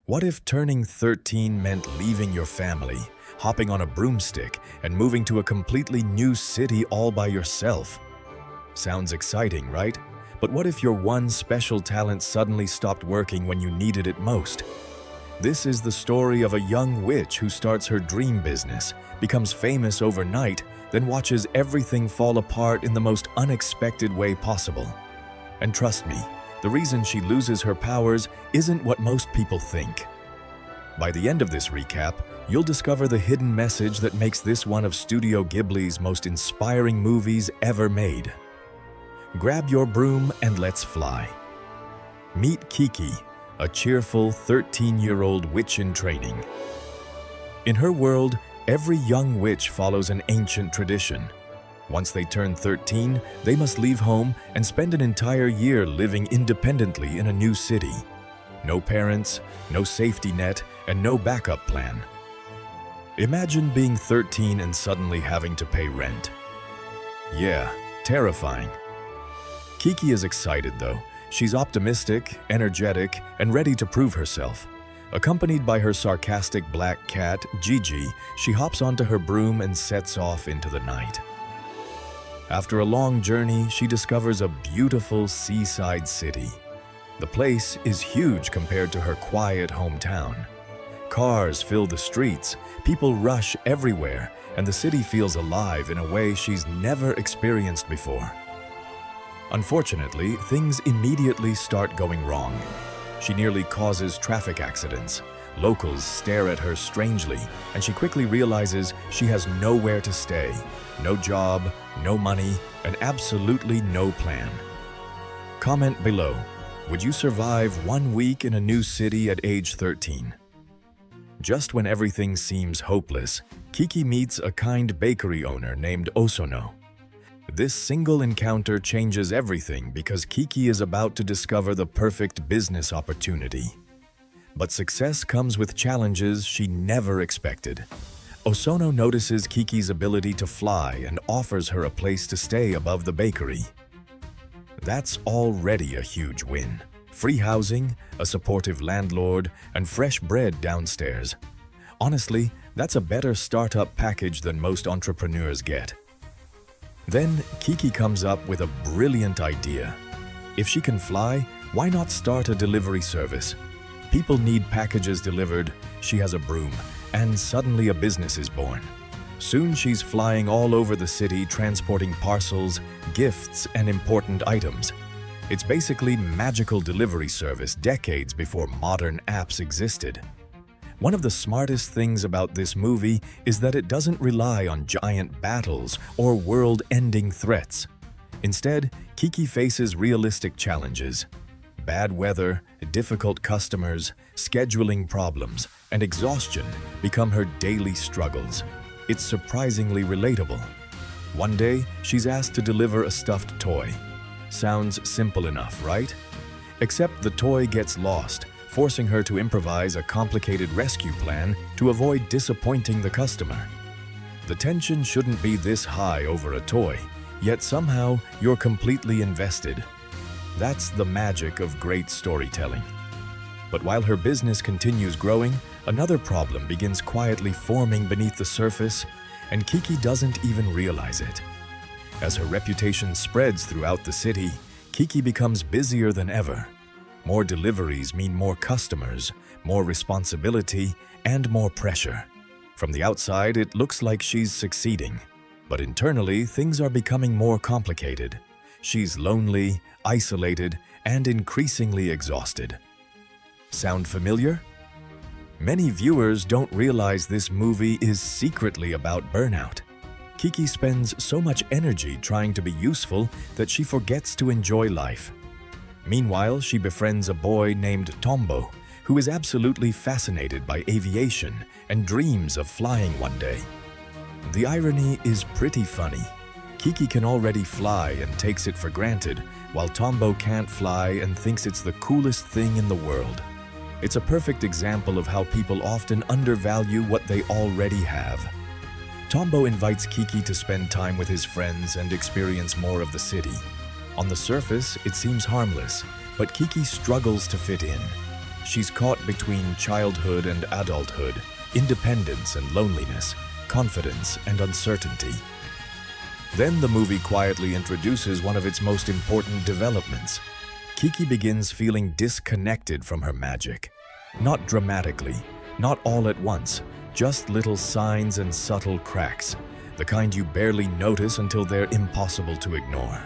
What if turning 13 meant leaving your family, hopping on a broomstick, and moving to a completely new city all by yourself? Sounds exciting, right? But what if your one special talent suddenly stopped working when you needed it most? This is the story of a young witch who starts her dream business, becomes famous overnight, then watches everything fall apart in the most unexpected way possible. And trust me, the reason she loses her powers isn't what most people think. By the end of this recap, you'll discover the hidden message that makes this one of Studio Ghibli's most inspiring movies ever made. Grab your broom and let's fly. Meet Kiki, a cheerful 13-year-old witch in training. In her world, every young witch follows an ancient tradition. Once they turn 13, they must leave home and spend an entire year living independently in a new city. No parents, no safety net, and no backup plan. Imagine being 13 and suddenly having to pay rent. Yeah, terrifying. Kiki is excited though. She's optimistic, energetic, and ready to prove herself. Accompanied by her sarcastic black cat, Gigi, she hops onto her broom and sets off into the night. After a long journey, she discovers a beautiful seaside city. The place is huge compared to her quiet hometown. Cars fill the streets, people rush everywhere, and the city feels alive in a way she's never experienced before. Unfortunately, things immediately start going wrong. She nearly causes traffic accidents. Locals stare at her strangely, and she quickly realizes she has nowhere to stay. No job, no money, and absolutely no plan. Comment below. Would you survive 1 week in a new city at age 13? Just when everything seems hopeless, Kiki meets a kind bakery owner named Osono. This single encounter changes everything because Kiki is about to discover the perfect business opportunity. But success comes with challenges she never expected. Osono notices Kiki's ability to fly and offers her a place to stay above the bakery. That's already a huge win. Free housing, a supportive landlord, and fresh bread downstairs. Honestly, that's a better startup package than most entrepreneurs get. Then, Kiki comes up with a brilliant idea. If she can fly, why not start a delivery service? People need packages delivered, she has a broom, and suddenly a business is born. Soon she's flying all over the city transporting parcels, gifts, and important items. It's basically magical delivery service decades before modern apps existed. One of the smartest things about this movie is that it doesn't rely on giant battles or world-ending threats. Instead, Kiki faces realistic challenges. Bad weather, difficult customers, scheduling problems, and exhaustion become her daily struggles. It's surprisingly relatable. One day, she's asked to deliver a stuffed toy. Sounds simple enough, right? Except the toy gets lost, forcing her to improvise a complicated rescue plan to avoid disappointing the customer. The tension shouldn't be this high over a toy, yet somehow you're completely invested. That's the magic of great storytelling. But while her business continues growing, another problem begins quietly forming beneath the surface, and Kiki doesn't even realize it. As her reputation spreads throughout the city, Kiki becomes busier than ever. More deliveries mean more customers, more responsibility, and more pressure. From the outside, it looks like she's succeeding. But internally, things are becoming more complicated. She's lonely, isolated, and increasingly exhausted. Sound familiar? Many viewers don't realize this movie is secretly about burnout. Kiki spends so much energy trying to be useful that she forgets to enjoy life. Meanwhile, she befriends a boy named Tombo, who is absolutely fascinated by aviation and dreams of flying one day. The irony is pretty funny. Kiki can already fly and takes it for granted, while Tombo can't fly and thinks it's the coolest thing in the world. It's a perfect example of how people often undervalue what they already have. Tombo invites Kiki to spend time with his friends and experience more of the city. On the surface, it seems harmless, but Kiki struggles to fit in. she's caught between childhood and adulthood, independence and loneliness, confidence and uncertainty. Then the movie quietly introduces one of its most important developments. Kiki begins feeling disconnected from her magic. Not dramatically, not all at once, just little signs and subtle cracks, the kind you barely notice until they're impossible to ignore.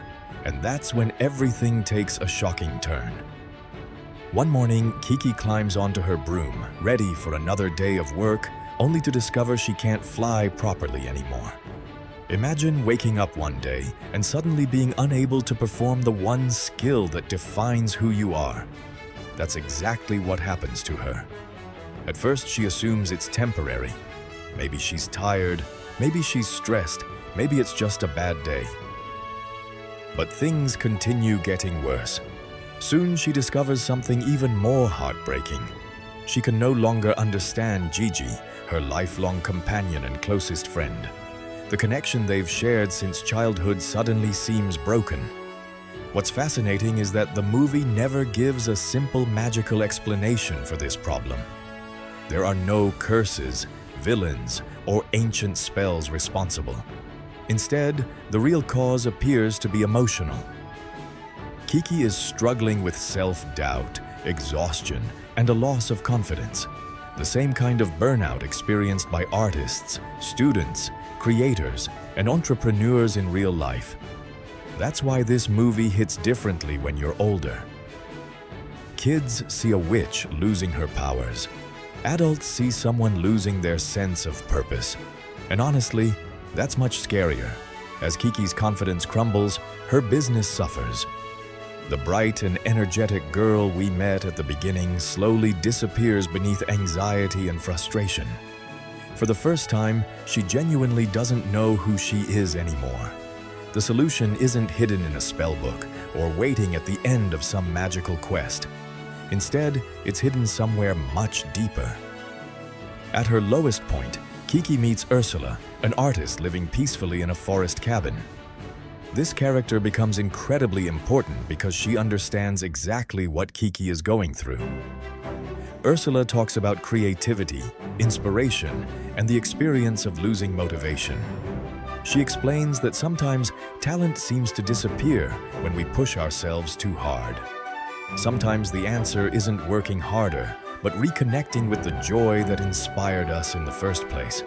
And that's when everything takes a shocking turn. One morning, Kiki climbs onto her broom, ready for another day of work, only to discover she can't fly properly anymore. Imagine waking up one day and suddenly being unable to perform the one skill that defines who you are. That's exactly what happens to her. At first, she assumes it's temporary. Maybe she's tired, maybe she's stressed, maybe it's just a bad day. But things continue getting worse. Soon she discovers something even more heartbreaking. She can no longer understand Gigi, her lifelong companion and closest friend. The connection they've shared since childhood suddenly seems broken. What's fascinating is that the movie never gives a simple magical explanation for this problem. There are no curses, villains, or ancient spells responsible. Instead, the real cause appears to be emotional. Kiki is struggling with self-doubt, exhaustion, and a loss of confidence. The same kind of burnout experienced by artists, students, creators, and entrepreneurs in real life. That's why this movie hits differently when you're older. Kids see a witch losing her powers. Adults see someone losing their sense of purpose. And honestly, that's much scarier. As Kiki's confidence crumbles, her business suffers. The bright and energetic girl we met at the beginning slowly disappears beneath anxiety and frustration. For the first time, she genuinely doesn't know who she is anymore. The solution isn't hidden in a spellbook or waiting at the end of some magical quest. Instead, it's hidden somewhere much deeper. At her lowest point, Kiki meets Ursula, an artist living peacefully in a forest cabin. This character becomes incredibly important because she understands exactly what Kiki is going through. Ursula talks about creativity, inspiration, and the experience of losing motivation. She explains that sometimes talent seems to disappear when we push ourselves too hard. Sometimes the answer isn't working harder, but reconnecting with the joy that inspired us in the first place.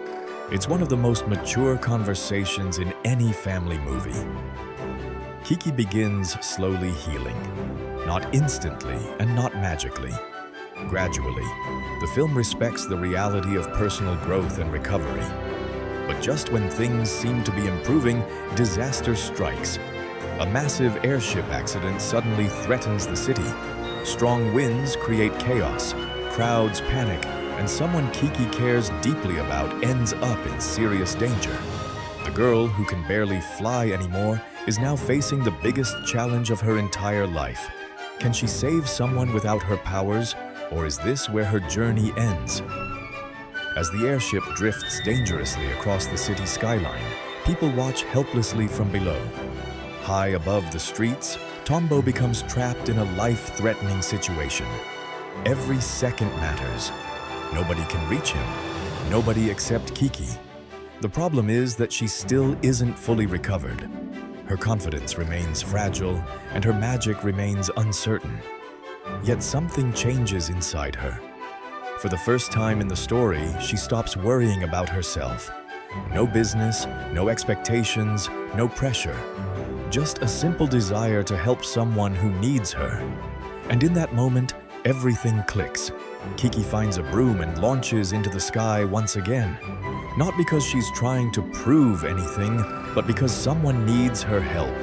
It's one of the most mature conversations in any family movie. Kiki begins slowly healing, not instantly and not magically. Gradually, the film respects the reality of personal growth and recovery. But just when things seem to be improving, disaster strikes. A massive airship accident suddenly threatens the city. Strong winds create chaos, crowds panic, and someone Kiki cares deeply about ends up in serious danger. The girl, who can barely fly anymore, is now facing the biggest challenge of her entire life. Can she save someone without her powers, or is this where her journey ends? As the airship drifts dangerously across the city skyline, people watch helplessly from below. High above the streets, Tombo becomes trapped in a life-threatening situation. Every second matters. Nobody can reach him. Nobody except Kiki. The problem is that she still isn't fully recovered. Her confidence remains fragile, and her magic remains uncertain. Yet something changes inside her. For the first time in the story, she stops worrying about herself. No business, no expectations, no pressure. Just a simple desire to help someone who needs her. And in that moment, everything clicks. Kiki finds a broom and launches into the sky once again. Not because she's trying to prove anything, but because someone needs her help.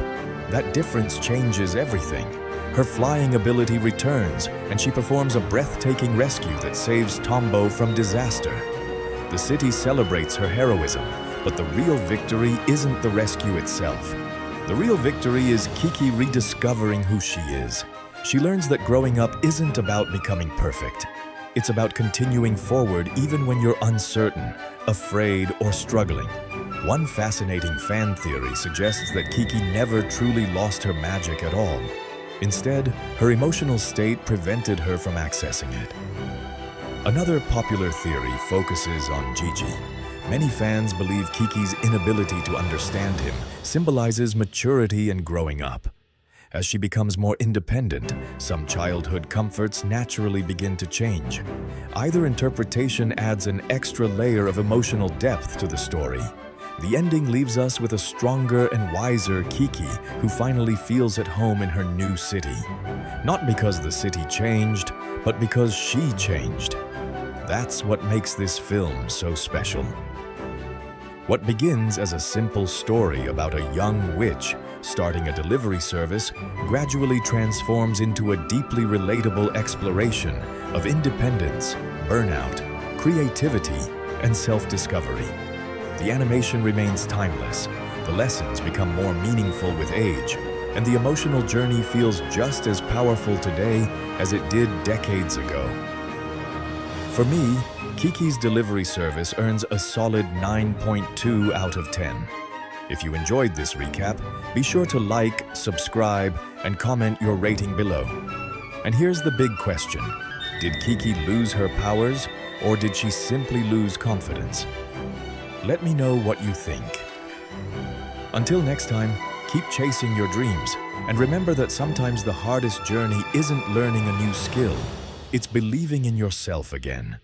That difference changes everything. Her flying ability returns, and she performs a breathtaking rescue that saves Tombo from disaster. The city celebrates her heroism, but the real victory isn't the rescue itself. The real victory is Kiki rediscovering who she is. She learns that growing up isn't about becoming perfect. It's about continuing forward even when you're uncertain, afraid, or struggling. One fascinating fan theory suggests that Kiki never truly lost her magic at all. Instead, her emotional state prevented her from accessing it. Another popular theory focuses on Gigi. Many fans believe Kiki's inability to understand him symbolizes maturity and growing up. As she becomes more independent, some childhood comforts naturally begin to change. Either interpretation adds an extra layer of emotional depth to the story. The ending leaves us with a stronger and wiser Kiki who finally feels at home in her new city. Not because the city changed, but because she changed. That's what makes this film so special. What begins as a simple story about a young witch starting a delivery service gradually transforms into a deeply relatable exploration of independence, burnout, creativity, and self-discovery. The animation remains timeless, the lessons become more meaningful with age, and the emotional journey feels just as powerful today as it did decades ago. For me, Kiki's delivery service earns a solid 9.2 out of 10. If you enjoyed this recap, be sure to like, subscribe, and comment your rating below. And here's the big question. Did Kiki lose her powers, or did she simply lose confidence? Let me know what you think. Until next time, keep chasing your dreams, and remember that sometimes the hardest journey isn't learning a new skill, it's believing in yourself again.